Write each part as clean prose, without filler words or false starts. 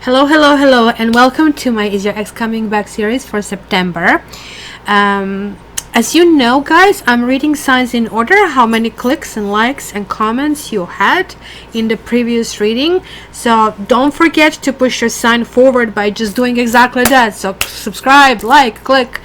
Hello, hello, hello, and welcome to my Is Your Ex Coming Back series for September. As you know, guys, I'm reading signs in order, how many clicks and likes and comments you had in the previous reading. So don't forget to push your sign forward by just doing exactly that. So subscribe, like, click.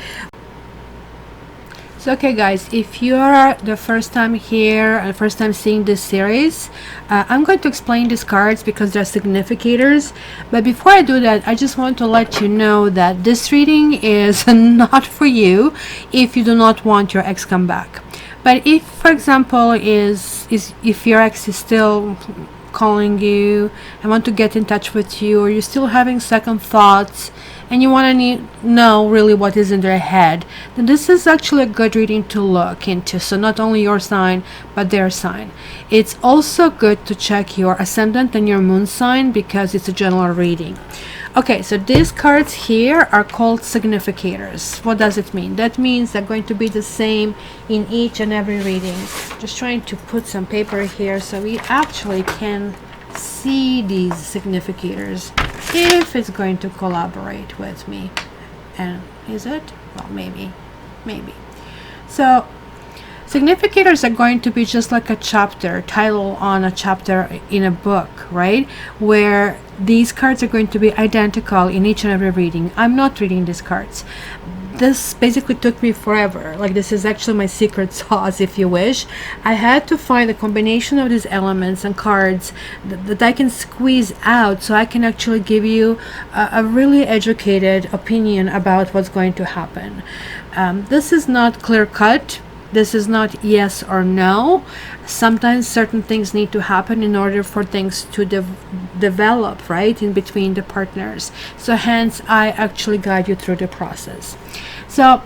So okay guys, if you're the first time here and first time seeing this series, I'm going to explain these cards because they're significators. But before I do that, I just want to let you know that this reading is not for you if you do not want your ex come back. But if, for example, if your ex is still calling you and want to get in touch with you, or you're still having second thoughts and you want to know really what is in their head, then this is actually a good reading to look into. So not only your sign but their sign. It's also good to check your ascendant and your moon sign because it's a general reading. Okay, so these cards here are called significators. What does it mean? That means they're going to be the same in each and every reading. Just trying to put some paper here so we actually can see these significators if it's going to collaborate with me. And is it? Well, maybe. So significators are going to be just like a chapter title on a chapter in a book, right? Where these cards are going to be identical in each and every reading. I'm not reading these cards. This basically took me forever. Like, this is actually my secret sauce, if you wish. I had to find a combination of these elements and cards that I can squeeze out so I can actually give you a really educated opinion about what's going to happen. This is not clear cut. This is not yes or no. Sometimes certain things need to happen in order for things to develop, right, in between the partners. So hence, I actually guide you through the process. So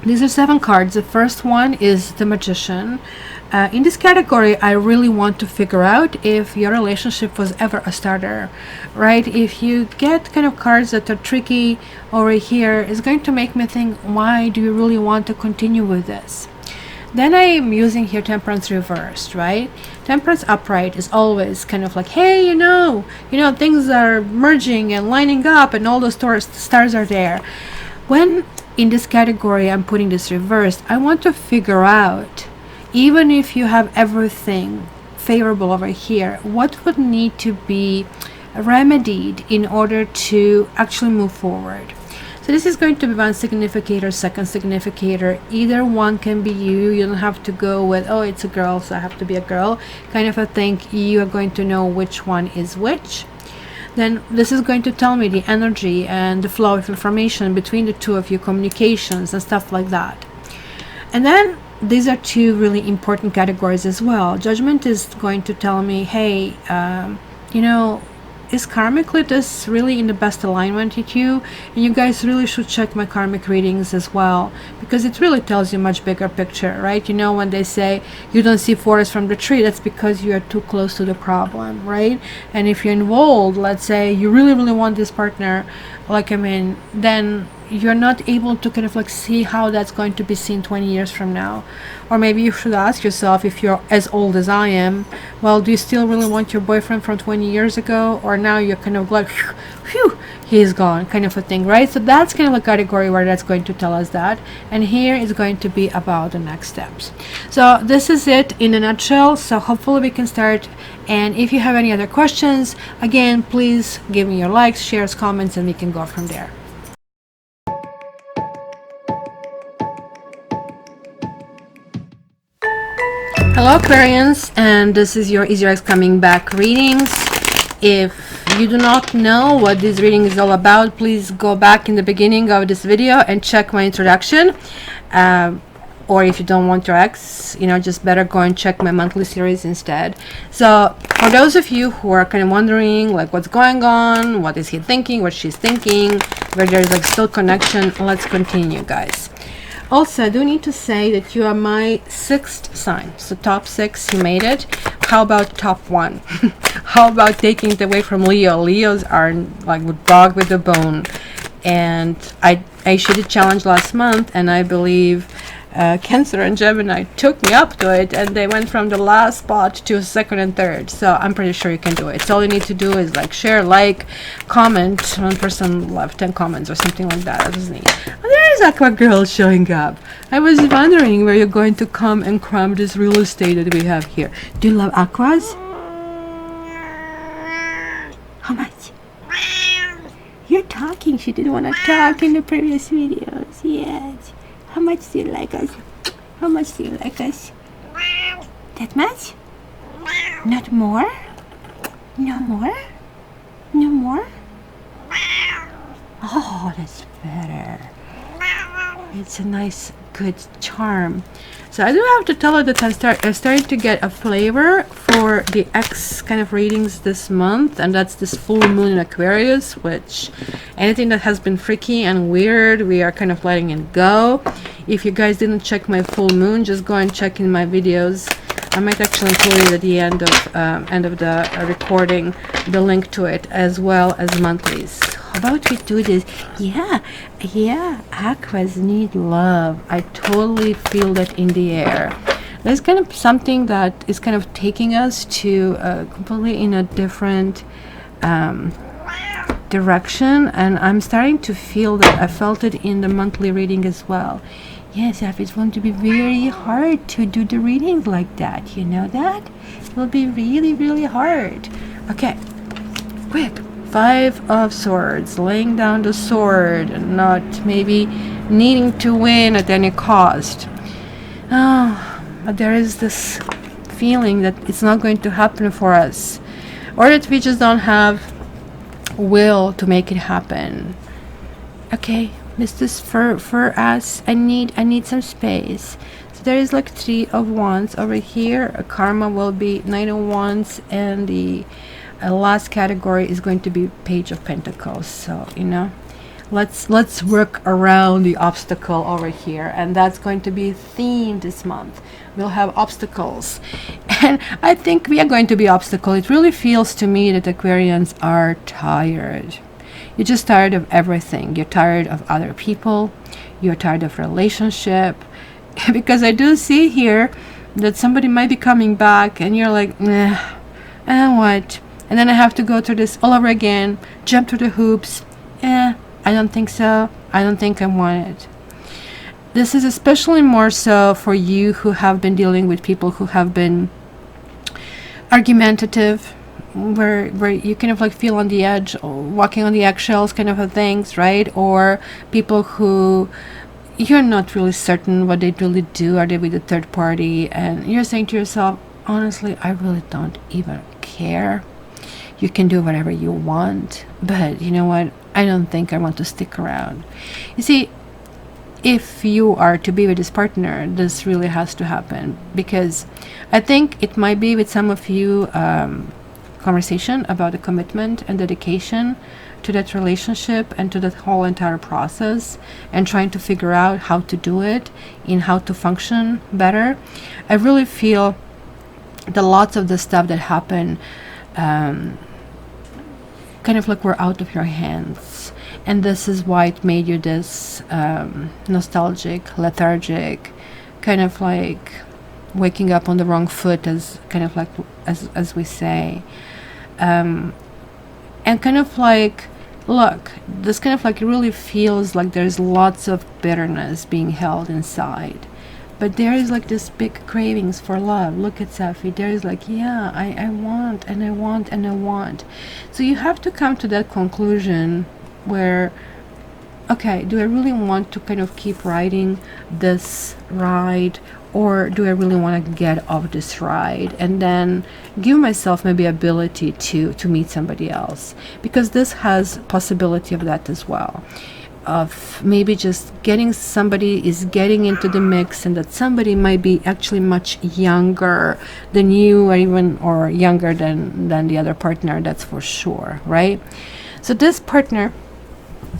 these are 7 cards. The first one is the Magician. In this category, I really want to figure out if your relationship was ever a starter, right? If you get kind of cards that are tricky over here, it's going to make me think, why do you really want to continue with this? Then I am using here Temperance reversed, right? Temperance upright is always kind of like, hey, you know, things are merging and lining up and all the stars are there. When in this category I'm putting this reversed, I want to figure out, even if you have everything favorable over here, what would need to be remedied in order to actually move forward. So this is going to be one significator, second significator. Either one can be you. You don't have to go with, oh, it's a girl, so I have to be a girl, kind of a thing. You are going to know which one is which. Then this is going to tell me the energy and the flow of information between the two of you, communications and stuff like that. And then these are 2 really important categories as well. Judgment is going to tell me, hey, is karmically this really in the best alignment with you? And you guys really should check my karmic readings as well, because it really tells you much bigger picture, right? You know, when they say you don't see forest from the tree, that's because you are too close to the problem, right? And if you're involved, let's say you really want this partner, then you're not able to kind of like see how that's going to be seen 20 years from now. Or maybe you should ask yourself, if you're as old as I am, well, do you still really want your boyfriend from 20 years ago? Or now you're kind of like, phew, he's gone, kind of a thing, right? So that's kind of a category where that's going to tell us that. And here is going to be about the next steps. So this is it in a nutshell. So hopefully we can start. And if you have any other questions, again, please give me your likes, shares, comments, and we can go from there. Hello Aquarians, and this is your Is Your Ex Coming Back readings. If you do not know what this reading is all about, please go back in the beginning of this video and check my introduction. Or if you don't want your ex, just better go and check my monthly series instead. So for those of you who are kind of wondering like what's going on, what is he thinking, what she's thinking, where there's like still connection, let's continue, guys. Also, I do need to say that you are my 6th sign. So top 6, you made it. How about top 1? How about taking it away from Leo? Leos are like with dog with a bone. And I issued a challenge last month, and I believe Cancer and Gemini took me up to it, and they went from the last spot to second and third. So I'm pretty sure you can do it. So all you need to do is like share, like, comment. One person left 10 comments or something like that. That was neat. Oh, there is Aqua Girl showing up. I was wondering where you're going to come and cram this real estate that we have here. Do you love aquas? How much? You're talking. She didn't want to talk in the previous videos. Yes. How much do you like us? How much do you like us? That much? Not more? No more? No more? Oh, that's better. It's a nice, good charm. So I do have to tell her that I started to get a flavor for the X kind of readings this month, and that's this full moon in Aquarius, which anything that has been freaky and weird, we are kind of letting it go. If you guys didn't check my full moon, just go and check in my videos. I might actually include it at the end of the recording, the link to it, as well as monthlies. How about we do this? Yeah, aquas need love. I totally feel that in the air. There's kind of something that is kind of taking us to completely in a different direction, and I'm starting to feel that. I felt it in the monthly reading as well. Yes, it's going to be very hard to do the readings like that. You know that? It will be really, really hard. Okay, quick. 5 of Swords, laying down the sword and not maybe needing to win at any cost. But there is this feeling that it's not going to happen for us, or that we just don't have will to make it happen. Okay, this is for us. I need some space. So there is like 3 of Wands over here. A karma will be 9 of Wands, and the last category is going to be Page of Pentacles. So let's work around the obstacle over here, and that's going to be a theme this month. We'll have obstacles, and I think we are going to be obstacle. It really feels to me that Aquarians are tired. You're just tired of everything. You're tired of other people. You're tired of relationship, because I do see here that somebody might be coming back, and you're like, nah, and what? And then I have to go through this all over again, jump through the hoops. I don't think so. I don't think I want it. This is especially more so for you who have been dealing with people who have been argumentative, where you kind of like feel on the edge, walking on the eggshells kind of things, right? Or people who you're not really certain what they really do. Are they with a third party? And you're saying to yourself, honestly, I really don't even care. You can do whatever you want, but you know what? I don't think I want to stick around. You see, if you are to be with this partner, this really has to happen, because I think it might be with some of you conversation about the commitment and dedication to that relationship and to that whole entire process, and trying to figure out how to do it and how to function better. I really feel that lots of the stuff that happened kind of like we're out of your hands, and this is why it made you this nostalgic, lethargic, kind of like waking up on the wrong foot, as kind of like as we say, and kind of like, look, this kind of like really feels like there's lots of bitterness being held inside. But there is like this big cravings for love. Look at Safi. There is like, yeah, I want and I want and I want. So you have to come to that conclusion where, okay, do I really want to kind of keep riding this ride, or do I really want to get off this ride and then give myself maybe ability to meet somebody else? Because this has possibility of that as well, of maybe just getting somebody is getting into the mix, and that somebody might be actually much younger than you, or even or younger than the other partner. That's for sure, right? So this partner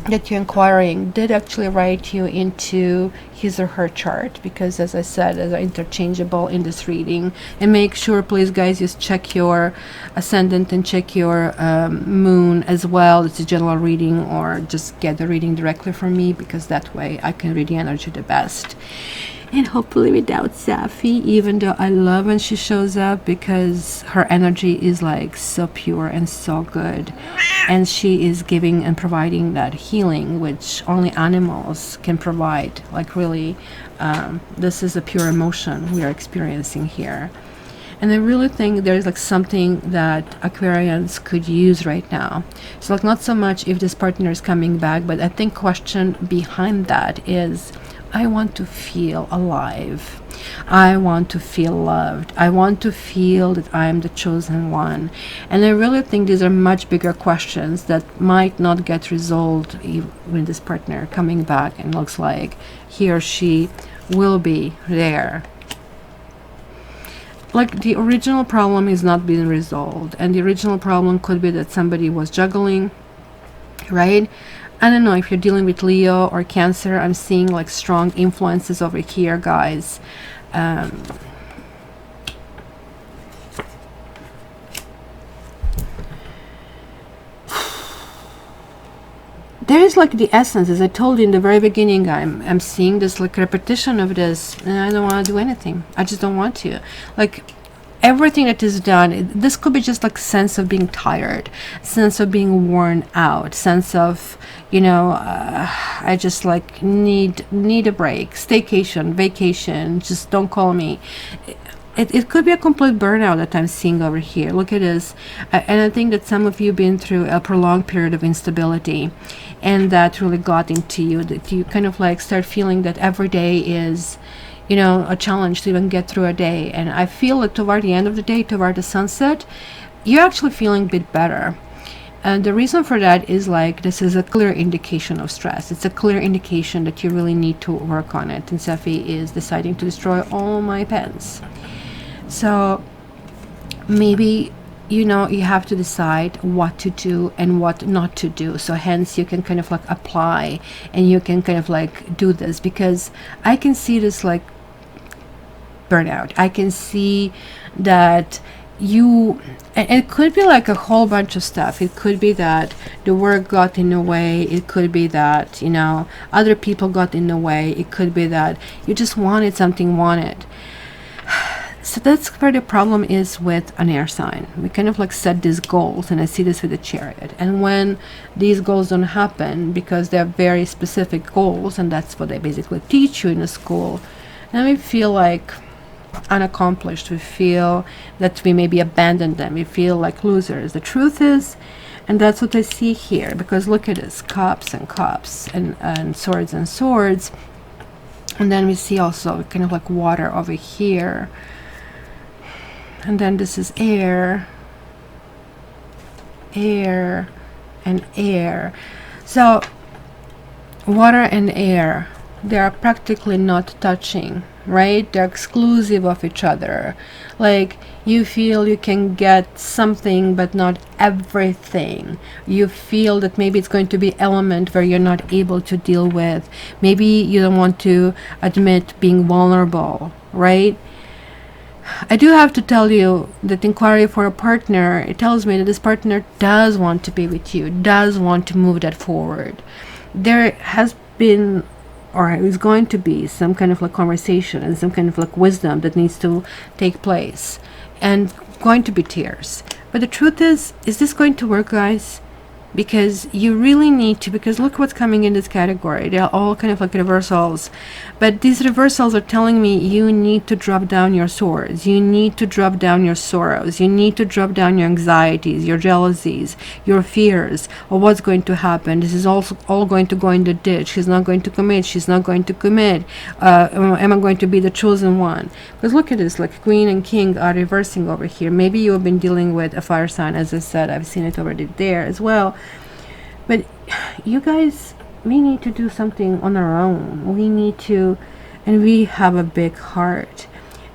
that you're inquiring did actually write you into his or her chart, because as I said, as are interchangeable in this reading. And make sure, please guys, just check your ascendant and check your moon as well. It's a general reading, or just get the reading directly from me, because that way I can read the energy the best. And hopefully without Safi, even though I love when she shows up because her energy is like so pure and so good. And she is giving and providing that healing which only animals can provide. Like really, this is a pure emotion we are experiencing here. And I really think there's like something that Aquarians could use right now. So like not so much if this partner is coming back, but I think question behind that is, I want to feel alive. I want to feel loved. I want to feel that I am the chosen one. And I really think these are much bigger questions that might not get resolved when this partner coming back and looks like he or she will be there. Like the original problem is not being resolved, and the original problem could be that somebody was juggling, right? I don't know if you're dealing with Leo or Cancer. I'm seeing like strong influences over here, guys. There is like the essence, as I told you in the very beginning. I'm seeing this like repetition of this, and I don't want to do anything. I just don't want to. Like everything that is done, this could be just like sense of being tired, sense of being worn out, sense of, you know, I just like need a break, staycation, vacation, just don't call me. It could be a complete burnout that I'm seeing over here. Look at this. And I think that some of you have been through a prolonged period of instability, and that really got into you, that you kind of like start feeling that every day is, you know, a challenge to even get through a day. And I feel that toward the end of the day, toward the sunset, you're actually feeling a bit better. And the reason for that is like, this is a clear indication of stress. It's a clear indication that you really need to work on it. And Safi is deciding to destroy all my pens. So maybe, you know, you have to decide what to do and what not to do. So hence you can kind of like apply, and you can kind of like do this, because I can see this like burnout. I can see that you, and it could be like a whole bunch of stuff. It could be that the work got in the way. It could be that, you know, other people got in the way. It could be that you just wanted something, So that's where the problem is with an air sign. We kind of like set these goals, and I see this with the Chariot. And when these goals don't happen, because they're very specific goals, and that's what they basically teach you in a school, then we feel like unaccomplished. We feel that we maybe abandoned them. We feel like losers. The truth is, and that's what I see here, because look at this, cups and cups, and swords and swords. And then we see also kind of like water over here. And then this is air, air, and air. So water and air, they are practically not touching, right? They're exclusive of each other. Like you feel you can get something but not everything. You feel that maybe it's going to be element where you're not able to deal with. Maybe you don't want to admit being vulnerable, right? I do have to tell you that inquiry for a partner, it tells me that this partner does want to be with you, does want to move that forward. There has been, or is going to be, some kind of like conversation and some kind of like wisdom that needs to take place, and going to be tears. But the truth is this going to work, guys? Because you really need to, because look what's coming in this category. They're all kind of like reversals, but these reversals are telling me you need to drop down your swords, you need to drop down your sorrows, you need to drop down your anxieties, your jealousies, your fears of what's going to happen. This is also all going to go in the ditch. He's not going to commit, she's not going to commit. Am I going to be the chosen one? Because look at this, like Queen and King are reversing over here. Maybe you have been dealing with a fire sign. As I said, I've seen it already there as well. But you guys, we need to do something on our own. We need to, and we have a big heart.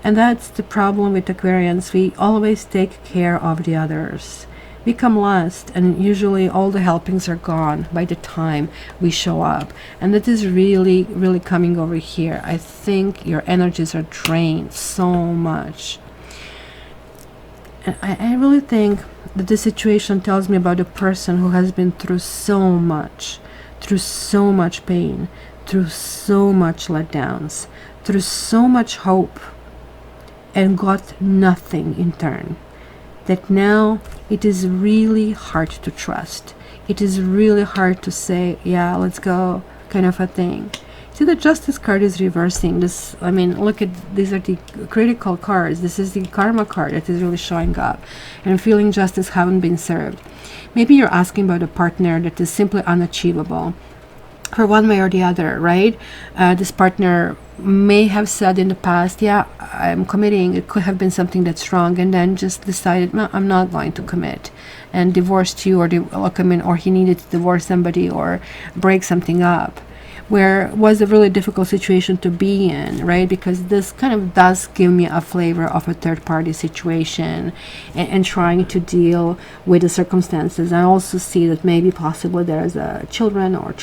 And that's the problem with Aquarians. We always take care of the others. We come last, and usually all the helpings are gone by the time we show up. And that is really, really coming over here. I think your energies are drained so much. And I really think that this situation tells me about a person who has been through so much pain, through so much letdowns, through so much hope and got nothing in turn, that now it is really hard to trust. It is really hard to say, yeah, let's go, kind of a thing. See, the Justice card is reversing this. I mean, look at, these are the critical cards. This is the karma card that is really showing up, and feeling justice haven't been served. Maybe you're asking about a partner that is simply unachievable for one way or the other, right? This partner may have said in the past, yeah, I'm committing. It could have been something that's wrong, and then just decided, no, I'm not going to commit, and divorced you, or he needed to divorce somebody or break something up, where it was a really difficult situation to be in, right? Because this kind of does give me a flavor of a third-party situation, and trying to deal with the circumstances. I also see that maybe possibly there's children, or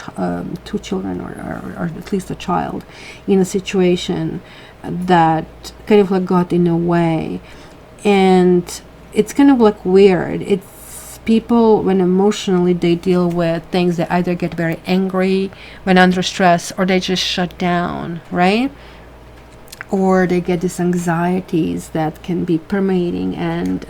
two children, or at least a child in a situation that kind of like got in the way. And it's kind of like weird. It's people, when emotionally they deal with things, they either get very angry when under stress, or they just shut down, right? Or they get these anxieties that can be permeating and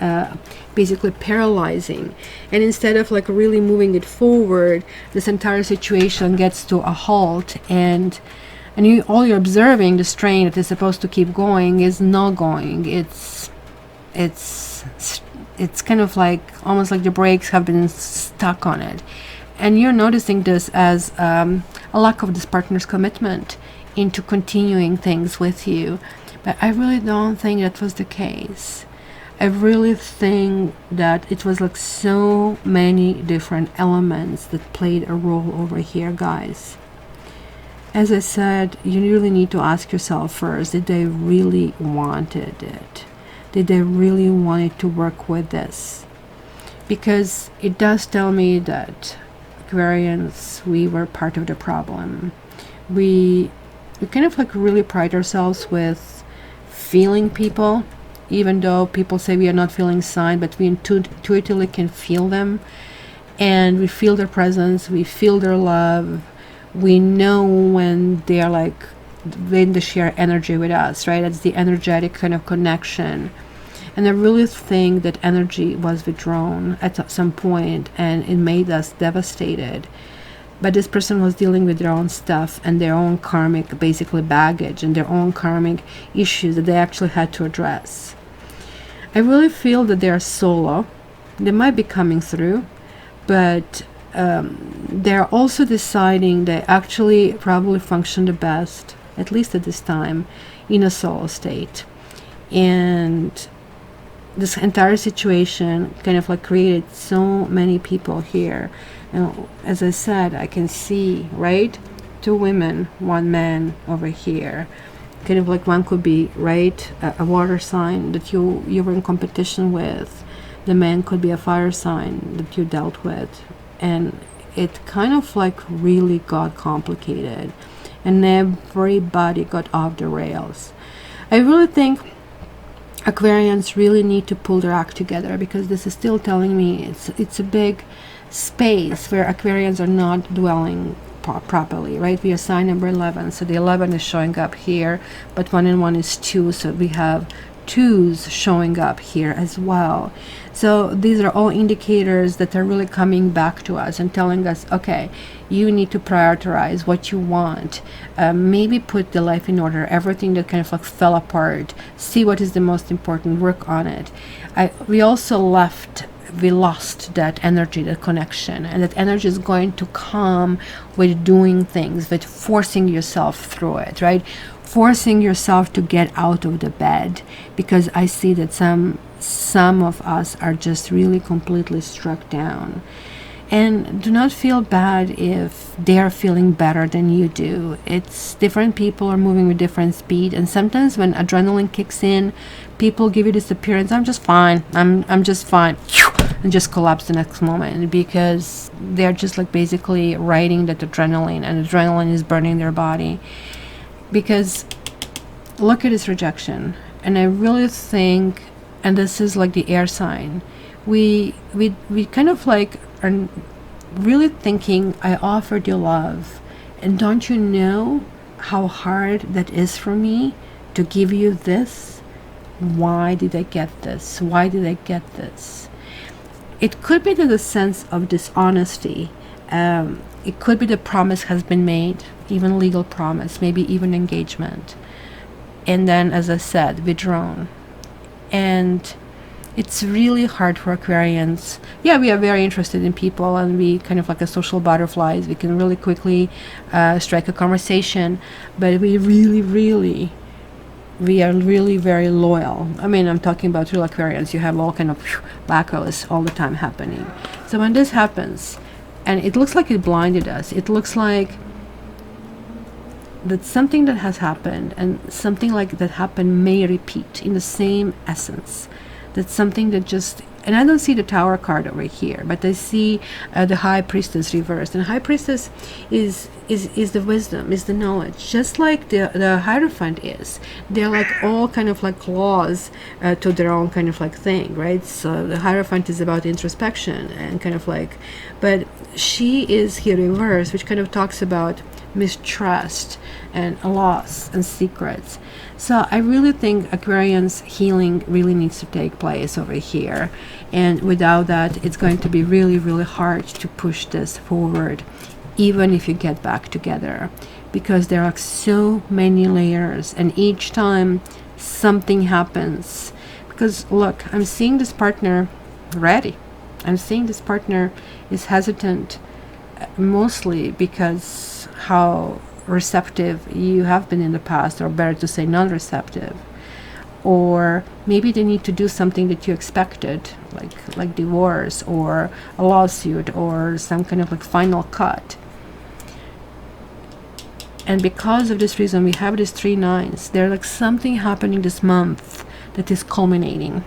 basically paralyzing. And instead of like really moving it forward, this entire situation gets to a halt, and all you're observing, the strain that is supposed to keep going, is not going. It's kind of like almost like the brakes have been stuck on it, and you're noticing this as a lack of this partner's commitment into continuing things with you. But I really don't think that was the case. I really think that it was like so many different elements that played a role over here, guys. As I said, you really need to ask yourself first, did they really wanted it? Did they really want to work with this? Because it does tell me that Aquarians, we were part of the problem. We kind of like really pride ourselves with feeling people, even though people say we are not feeling sign, but we intuitively can feel them, and we feel their presence, we feel their love. We know when they are like, when they share energy with us, right? It's the energetic kind of connection. And I really think that energy was withdrawn at some point, and it made us devastated. But this person was dealing with their own stuff and their own karmic, basically baggage, and their own karmic issues that they actually had to address. I really feel that they are solo. They might be coming through, but they're also deciding they actually probably function the best, at least at this time, in a solo state. And this entire situation kind of like created so many people here. And as I said, I can see, right, 2 women, 1 man over here. Kind of like one could be, right, a water sign that you were in competition with. The man could be a fire sign that you dealt with. And it kind of like really got complicated, and everybody got off the rails. I really think Aquarians really need to pull their act together, because this is still telling me it's a big space where Aquarians are not dwelling properly, right? We are sign number 11, so the 11 is showing up here, but 1 and 1 is 2, so we have 2s showing up here as well. So these are all indicators that are really coming back to us and telling us, okay, you need to prioritize what you want. Maybe put the life in order, everything that kind of like fell apart. See what is the most important, work on it. We lost that energy, that connection, and that energy is going to come with doing things, with forcing yourself through it, right? Forcing yourself to get out of the bed, because I see that some of us are just really completely struck down. And do not feel bad if they are feeling better than you do. It's different people are moving with different speed, and sometimes when adrenaline kicks in, people give you this appearance, I'm just fine, I'm just fine, and just collapse the next moment, because they're just like basically riding that adrenaline, and adrenaline is burning their body. Because look at this rejection, and I really think, and this is like the air sign, we kind of like are really thinking, I offered you love, and don't you know how hard that is for me to give you this. Why did I get this? Why did I get this? It could be the sense of dishonesty. It could be the promise has been made, even legal promise, maybe even engagement. And then, as I said, withdrawn. And it's really hard for Aquarians. Yeah, we are very interested in people, and we kind of like a social butterflies. We can really quickly strike a conversation, but we are really very loyal. I mean, I'm talking about real Aquarians. You have all kind of backgrounds all the time happening. So when this happens, and it looks like it blinded us, it looks like that something that has happened and something like that happened may repeat in the same essence. That's something that just, and I don't see the Tower card over here, but I see the High Priestess reversed. And High Priestess is the wisdom, is the knowledge, just like the Hierophant is. They're like all kind of like laws to their own kind of like thing, right? So the Hierophant is about introspection and kind of like, but she is here reversed, which kind of talks about mistrust and loss and secrets. So I really think Aquarians healing really needs to take place over here, and without that it's going to be really hard to push this forward, even if you get back together, because there are so many layers, and each time something happens, because look, I'm seeing this partner ready, I'm seeing this partner is hesitant, mostly because how receptive you have been in the past, or better to say non-receptive, or maybe they need to do something that you expected, like divorce or a lawsuit or some kind of like final cut. And because of this reason we have these 3 nines. There's like something happening this month that is culminating.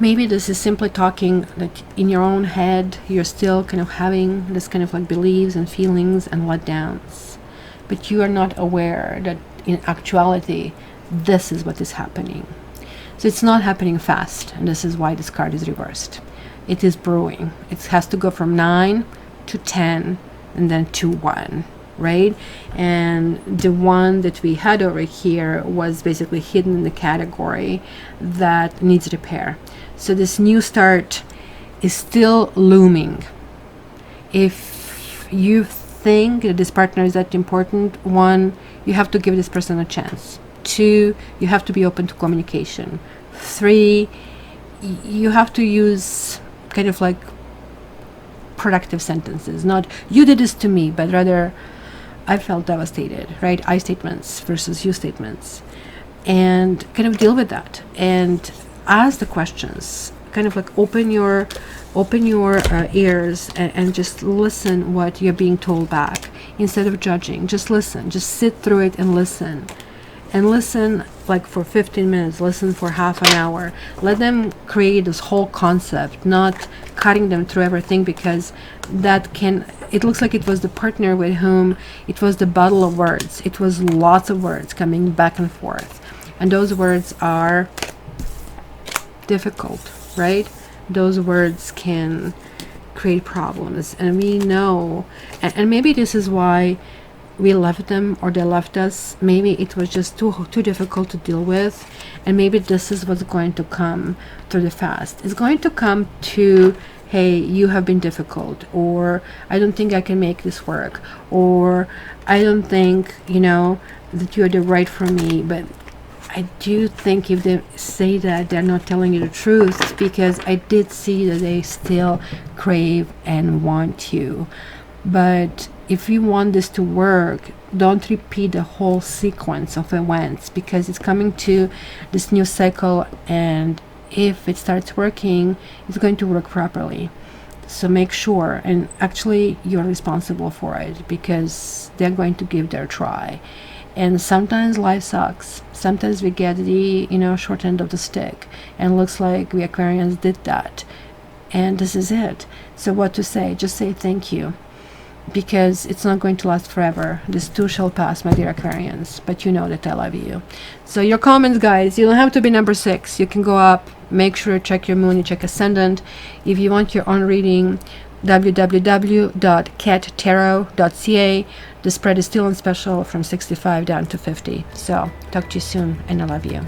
Maybe this is simply talking that in your own head you're still kind of having this kind of like beliefs and feelings and letdowns, but you are not aware that in actuality this is what is happening. So it's not happening fast, and this is why this card is reversed. It is brewing. It has to go from 9 to 10 and then to 1, right? And the one that we had over here was basically hidden in the category that needs repair. So this new start is still looming. If you think that this partner is that important, 1, you have to give this person a chance. 2, you have to be open to communication. 3, you have to use kind of like productive sentences, not you did this to me, but rather I felt devastated, right? I statements versus you statements, and kind of deal with that and ask the questions, kind of like open your ears and just listen what you're being told back instead of judging. Just listen, just sit through it and listen like for 15 minutes, listen for half an hour, let them create this whole concept, not cutting them through everything, because it looks like it was the partner with whom it was the battle of words. It was lots of words coming back and forth, and those words are difficult, right? Those words can create problems, and we know, and maybe this is why we left them, or they left us. Maybe it was just too difficult to deal with, and maybe this is what's going to come through the fast. It's going to come to, hey, you have been difficult, or I don't think I can make this work, or I don't think that you're the right for me. But I do think if they say that, they're not telling you the truth, because I did see that they still crave and want you. But if you want this to work, don't repeat the whole sequence of events, because it's coming to this new cycle, and if it starts working, it's going to work properly. So make sure, and actually you're responsible for it, because they're going to give their try. And sometimes life sucks. Sometimes we get the short end of the stick, and looks like we Aquarians did that, and this is it. So what to say? Just say thank you, because it's not going to last forever. This too shall pass, my dear Aquarians, but you know that I love you. So your comments, guys, you don't have to be number 6. You can go up, make sure you check your moon, you check ascendant. If you want your own reading, www.cattarot.ca. The spread is still on special from 65 down to 50. So talk to you soon, and I love you.